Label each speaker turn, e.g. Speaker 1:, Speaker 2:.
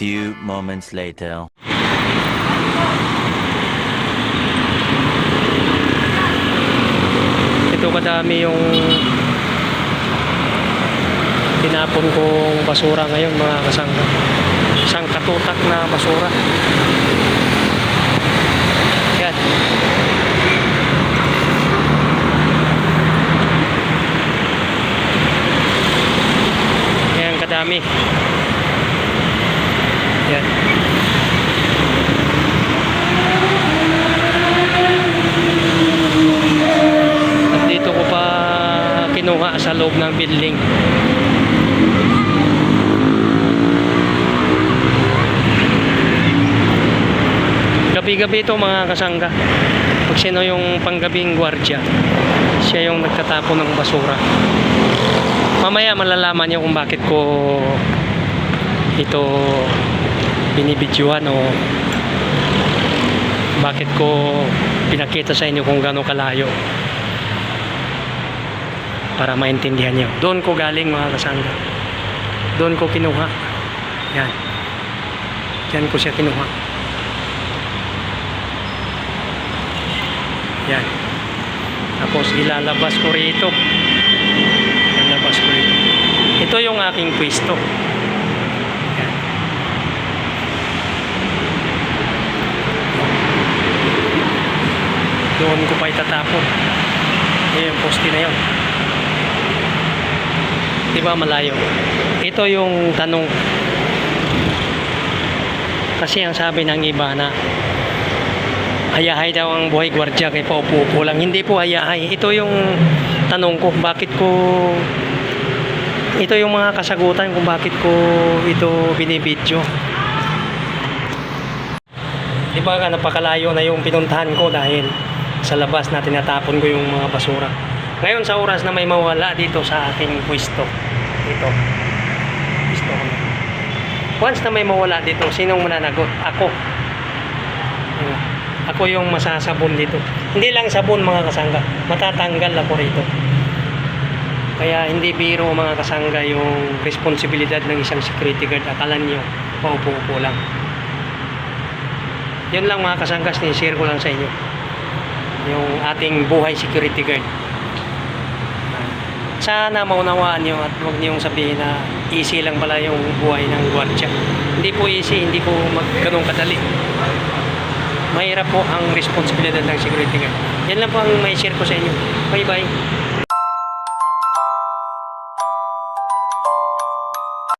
Speaker 1: few moments later.
Speaker 2: Ito kadami yung tinapon kong basura ngayon mga kasangga. Isang katutak na basura. Yan. Yan kadami. Yan. At dito ko pa kinuha sa loob ng building. Gabi-gabi ito mga kasangga. Pag sino yung panggabing gwardya, siya yung nagtatapon ng basura. Mamaya malalaman niyo kung bakit ko ito binibidyohan o bakit ko pinakita sa inyo kung gaano kalayo para maintindihan niyo. Doon ko galing mga kasangga. Doon ko kinuha. Yan. Yan ko siya kinuha. Yan. Tapos ilalabas ko rito. Ilalabas ko rito. Ito yung aking pwesto. Yan. Doon ko pa itatapon. Yan yung poste na yun. Diba malayo? Ito yung tanong. Kasi ang sabi ng iba na hayahay daw ang buhay gwardya kay paupo-upo lang. Hindi po hayahay. Ito yung tanong ko, bakit ko ito yung mga kasagutan kung bakit ko ito binibidyo. Diba ka napakalayo na yung pinuntahan ko dahil sa labas na tinatapon ko yung mga basura. Ngayon sa oras na may mawala dito sa aking pwesto, ito pwesto ko na. Once na may mawala dito, sinong mananagot? Ako. Ako yung masasabon dito. Hindi lang sabon mga kasangga, matatanggal ako rito. Kaya hindi biro mga kasangga yung responsibilidad ng isang security guard. Akala nyo, paupo-upo lang. Yun lang mga kasangga, sinishare ko lang sa inyo yung ating buhay security guard. Sana maunawaan nyo at huwag niyong sabihin na easy lang pala yung buhay ng gwardya. Hindi po easy, hindi po ganun kadali. Mahirap po ang responsibilidad ng security guard. Yan lang po ang may share ko sa inyo. Bye bye.